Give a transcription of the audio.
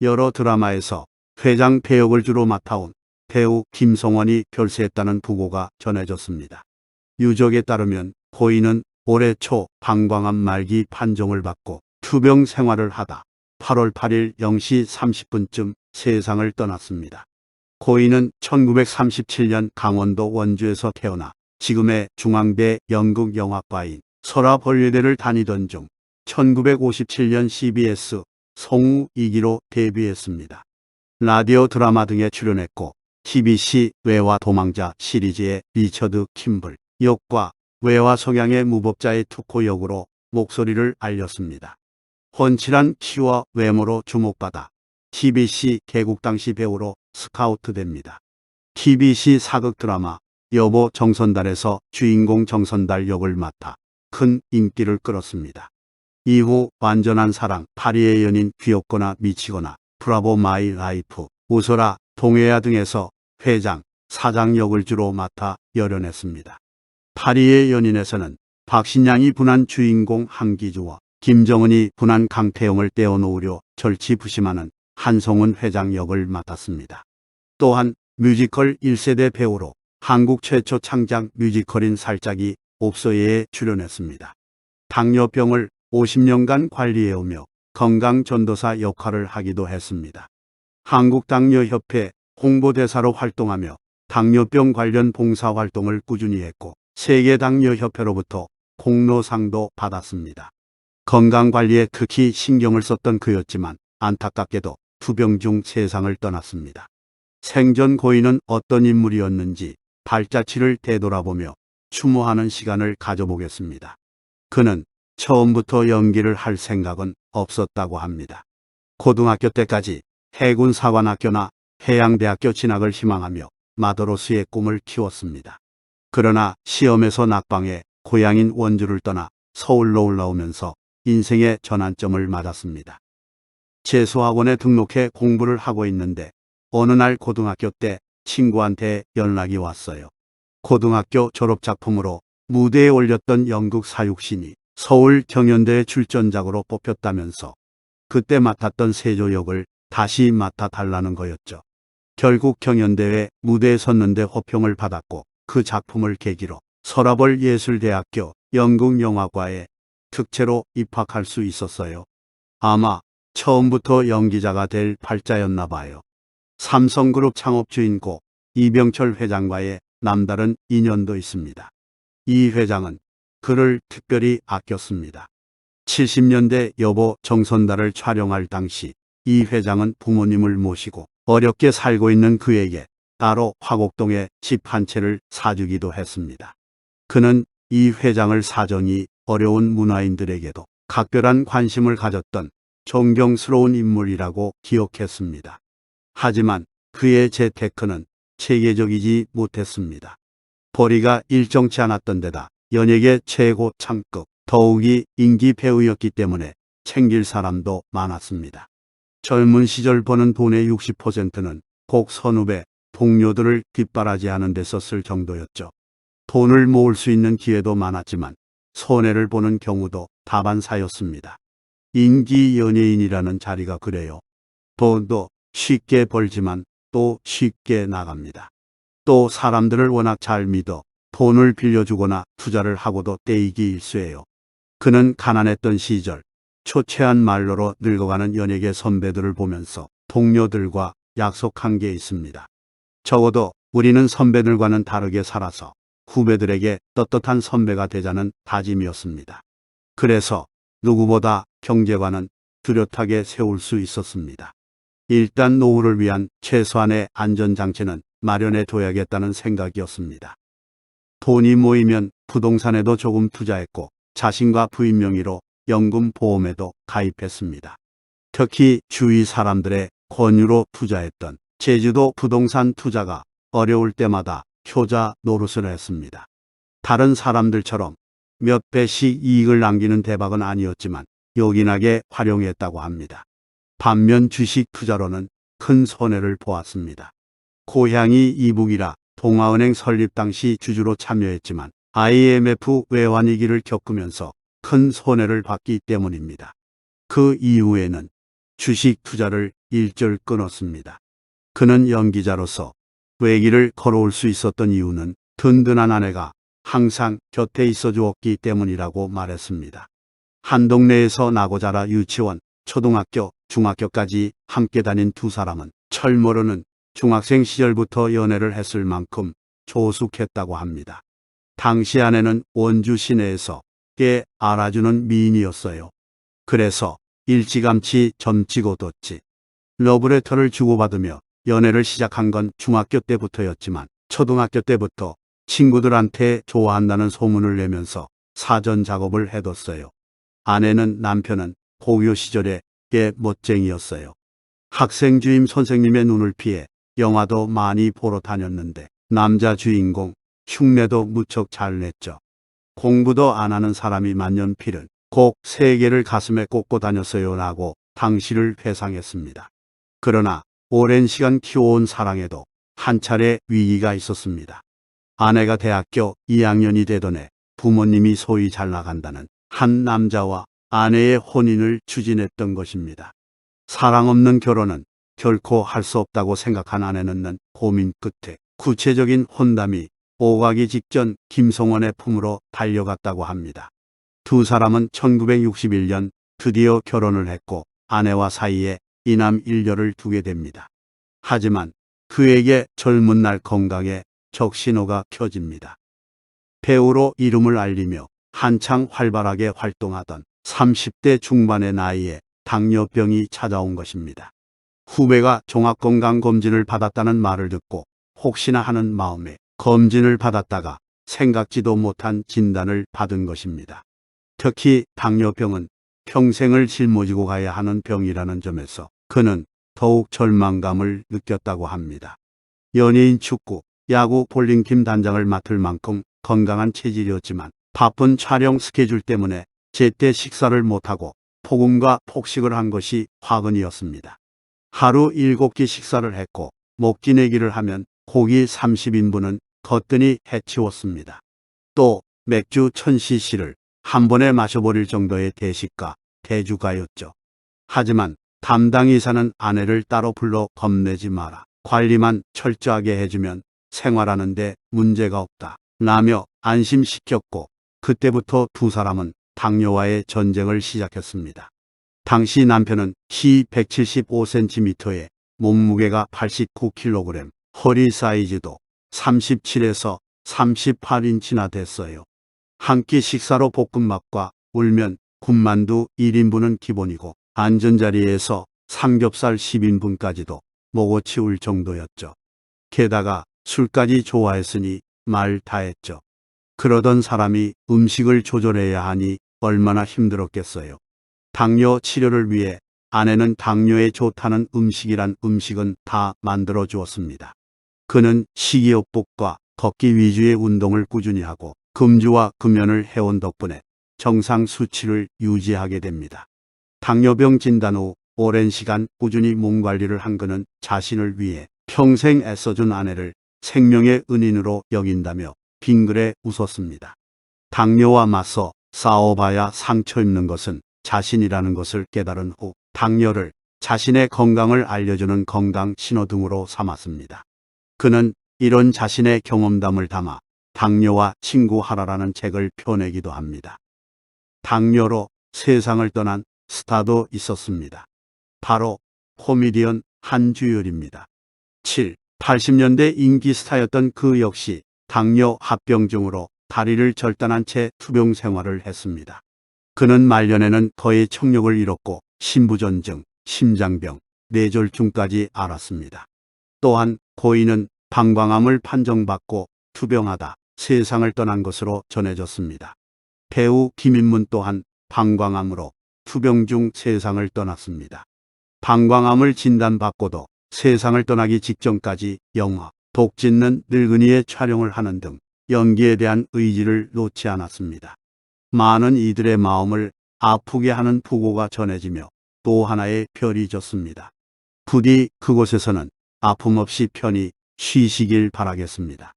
여러 드라마에서 회장 배역을 주로 맡아온 배우 김성원이 별세했다는 부고가 전해졌습니다. 유족에 따르면 고인은 올해 초 방광암 말기 판정을 받고 투병 생활을 하다 8월 8일 0시 30분쯤 세상을 떠났습니다. 고인은 1937년 강원도 원주에서 태어나 지금의 중앙대 연극영화과인 설화벌예대를 다니던 중 1957년 CBS 성우 2기로 데뷔했습니다. 라디오 드라마 등에 출연했고 TBC 외화 도망자 시리즈의 리처드 킴블 역과 외화 성향의 무법자의 투코 역으로 목소리를 알렸습니다. 훤칠한 키와 외모로 주목받아 TBC 개국 당시 배우로 스카우트됩니다. TBC 사극 드라마 여보 정선달에서 주인공 정선달 역을 맡아 큰 인기를 끌었습니다. 이후 완전한 사랑, 파리의 연인, 귀엽거나 미치거나, 브라보 마이 라이프, 웃어라, 동해야 등에서 회장, 사장 역을 주로 맡아 열연했습니다. 파리의 연인에서는 박신양이 분한 주인공 한기주와 김정은이 분한 강태용을 떼어놓으려 절치부심하는 한송은 회장 역을 맡았습니다. 또한 뮤지컬 1세대 배우로 한국 최초 창작 뮤지컬인 살짝이 옵서예에 출연했습니다. 당뇨병을 50년간 관리해오며 건강전도사 역할을 하기도 했습니다. 한국당뇨협회 홍보대사로 활동하며 당뇨병 관련 봉사활동을 꾸준히 했고 세계당뇨협회로부터 공로상도 받았습니다. 건강관리에 특히 신경을 썼던 그였지만 안타깝게도 투병 중 세상을 떠났습니다. 생전 고인은 어떤 인물이었는지 발자취를 되돌아보며 추모하는 시간을 가져보겠습니다. 그는 처음부터 연기를 할 생각은 없었다고 합니다. 고등학교 때까지 해군사관학교나 해양대학교 진학을 희망하며 마더로스의 꿈을 키웠습니다. 그러나 시험에서 낙방해 고향인 원주를 떠나 서울로 올라오면서 인생의 전환점을 맞았습니다. 재수학원에 등록해 공부를 하고 있는데 어느 날 고등학교 때 친구한테 연락이 왔어요. 고등학교 졸업작품으로 무대에 올렸던 연극 사육신이 서울 경연대회 출전작으로 뽑혔다면서 그때 맡았던 세조 역을 다시 맡아달라는 거였죠. 결국 경연대회 무대에 섰는데 호평을 받았고 그 작품을 계기로 설화벌예술대학교 연극영화과에 특채로 입학할 수 있었어요. 아마 처음부터 연기자가 될 팔자였나 봐요. 삼성그룹 창업주인 고 이병철 회장과의 남다른 인연도 있습니다. 이 회장은 그를 특별히 아꼈습니다. 70년대 여보 정선달을 촬영할 당시 이 회장은 부모님을 모시고 어렵게 살고 있는 그에게 따로 화곡동에 집 한 채를 사주기도 했습니다. 그는 이 회장을 사정이 어려운 문화인들에게도 각별한 관심을 가졌던 존경스러운 인물이라고 기억했습니다. 하지만 그의 재테크는 체계적이지 못했습니다. 벌이가 일정치 않았던 데다 연예계 최고 창급, 더욱이 인기 배우였기 때문에 챙길 사람도 많았습니다. 젊은 시절 버는 돈의 60%는 곡 선후배, 동료들을 뒷바라지하는 데 썼을 정도였죠. 돈을 모을 수 있는 기회도 많았지만 손해를 보는 경우도 다반사였습니다. 인기 연예인이라는 자리가 그래요. 돈도 쉽게 벌지만 또 쉽게 나갑니다. 또 사람들을 워낙 잘 믿어 돈을 빌려주거나 투자를 하고도 떼이기 일쑤예요. 그는 가난했던 시절 초췌한 말로로 늙어가는 연예계 선배들을 보면서 동료들과 약속한 게 있습니다. 적어도 우리는 선배들과는 다르게 살아서 후배들에게 떳떳한 선배가 되자는 다짐이었습니다. 그래서 누구보다 경제관은 뚜렷하게 세울 수 있었습니다. 일단 노후를 위한 최소한의 안전장치는 마련해 둬야겠다는 생각이었습니다. 돈이 모이면 부동산에도 조금 투자했고 자신과 부인 명의로 연금보험에도 가입했습니다. 특히 주위 사람들의 권유로 투자했던 제주도 부동산 투자가 어려울 때마다 효자 노릇을 했습니다. 다른 사람들처럼 몇 배씩 이익을 남기는 대박은 아니었지만 요긴하게 활용했다고 합니다. 반면 주식 투자로는 큰 손해를 보았습니다. 고향이 이북이라 동아은행 설립 당시 주주로 참여했지만 IMF 외환위기를 겪으면서 큰 손해를 봤기 때문입니다. 그 이후에는 주식 투자를 일절 끊었습니다. 그는 연기자로서 외길을 걸어올 수 있었던 이유는 든든한 아내가 항상 곁에 있어 주었기 때문이라고 말했습니다. 한 동네에서 나고 자라 유치원, 초등학교, 중학교까지 함께 다닌 두 사람은 철모르는 중학생 시절부터 연애를 했을 만큼 조숙했다고 합니다. 당시 아내는 원주 시내에서 꽤 알아주는 미인이었어요. 그래서 일찌감치 점치고 뒀지. 러브레터를 주고받으며 연애를 시작한 건 중학교 때부터였지만 초등학교 때부터 친구들한테 좋아한다는 소문을 내면서 사전 작업을 해뒀어요. 아내는 남편은 고교 시절에 꽤 멋쟁이였어요. 학생 주임 선생님의 눈을 피해 영화도 많이 보러 다녔는데 남자 주인공 흉내도 무척 잘 냈죠. 공부도 안 하는 사람이 만년필은 꼭 3개를 가슴에 꽂고 다녔어요라고 당시를 회상했습니다. 그러나 오랜 시간 키워온 사랑에도 한 차례 위기가 있었습니다. 아내가 대학교 2학년이 되던 해 부모님이 소위 잘 나간다는 한 남자와 아내의 혼인을 추진했던 것입니다. 사랑 없는 결혼은 결코 할 수 없다고 생각한 아내는 고민 끝에 구체적인 혼담이 오가기 직전 김성원의 품으로 달려갔다고 합니다. 두 사람은 1961년 드디어 결혼을 했고 아내와 사이에 이남 일녀를 두게 됩니다. 하지만 그에게 젊은 날 건강에 적신호가 켜집니다. 배우로 이름을 알리며 한창 활발하게 활동하던 30대 중반의 나이에 당뇨병이 찾아온 것입니다. 후배가 종합건강검진을 받았다는 말을 듣고 혹시나 하는 마음에 검진을 받았다가 생각지도 못한 진단을 받은 것입니다. 특히 당뇨병은 평생을 짊어지고 가야 하는 병이라는 점에서 그는 더욱 절망감을 느꼈다고 합니다. 연예인, 축구, 야구, 볼링 팀 단장을 맡을 만큼 건강한 체질이었지만 바쁜 촬영 스케줄 때문에 제때 식사를 못하고 폭음과 폭식을 한 것이 화근이었습니다. 하루 7끼 식사를 했고 목기 내기를 하면 고기 30인분은 거뜬히 해치웠습니다. 또 맥주 1000cc를 한 번에 마셔버릴 정도의 대식가, 대주가였죠. 하지만 담당 의사는 아내를 따로 불러 겁내지 마라. 관리만 철저하게 해주면 생활하는 데 문제가 없다. 라며 안심시켰고 그때부터 두 사람은 당뇨와의 전쟁을 시작했습니다. 당시 남편은 키 175cm에 몸무게가 89kg, 허리 사이즈도 37에서 38인치나 됐어요. 한 끼 식사로 볶음밥과 울면 군만두 1인분은 기본이고 앉은 자리에서 삼겹살 10인분까지도 먹어치울 정도였죠. 게다가 술까지 좋아했으니 말 다했죠. 그러던 사람이 음식을 조절해야 하니 얼마나 힘들었겠어요. 당뇨 치료를 위해 아내는 당뇨에 좋다는 음식이란 음식은 다 만들어 주었습니다. 그는 식이요법과 걷기 위주의 운동을 꾸준히 하고 금주와 금연을 해온 덕분에 정상 수치를 유지하게 됩니다. 당뇨병 진단 후 오랜 시간 꾸준히 몸 관리를 한 그는 자신을 위해 평생 애써준 아내를 생명의 은인으로 여긴다며 빙그레 웃었습니다. 당뇨와 맞서 싸워봐야 상처 입는 것은 자신이라는 것을 깨달은 후 당뇨를 자신의 건강을 알려주는 건강 신호등으로 삼았습니다. 그는 이런 자신의 경험담을 담아 당뇨와 친구하라라는 책을 펴내기도 합니다. 당뇨로 세상을 떠난 스타도 있었습니다. 바로 코미디언 한주열입니다. 7, 80년대 인기 스타였던 그 역시 당뇨 합병증으로 다리를 절단한 채 투병 생활을 했습니다. 그는 말년에는 거의 청력을 잃었고 심부전증, 심장병, 뇌졸중까지 앓았습니다. 또한 고인은 방광암을 판정받고 투병하다 세상을 떠난 것으로 전해졌습니다. 배우 김인문 또한 방광암으로 투병 중 세상을 떠났습니다. 방광암을 진단받고도 세상을 떠나기 직전까지 영화 독짓는 늙은이의 촬영을 하는 등 연기에 대한 의지를 놓지 않았습니다. 많은 이들의 마음을 아프게 하는 부고가 전해지며 또 하나의 별이 졌습니다. 부디 그곳에서는 아픔 없이 편히 쉬시길 바라겠습니다.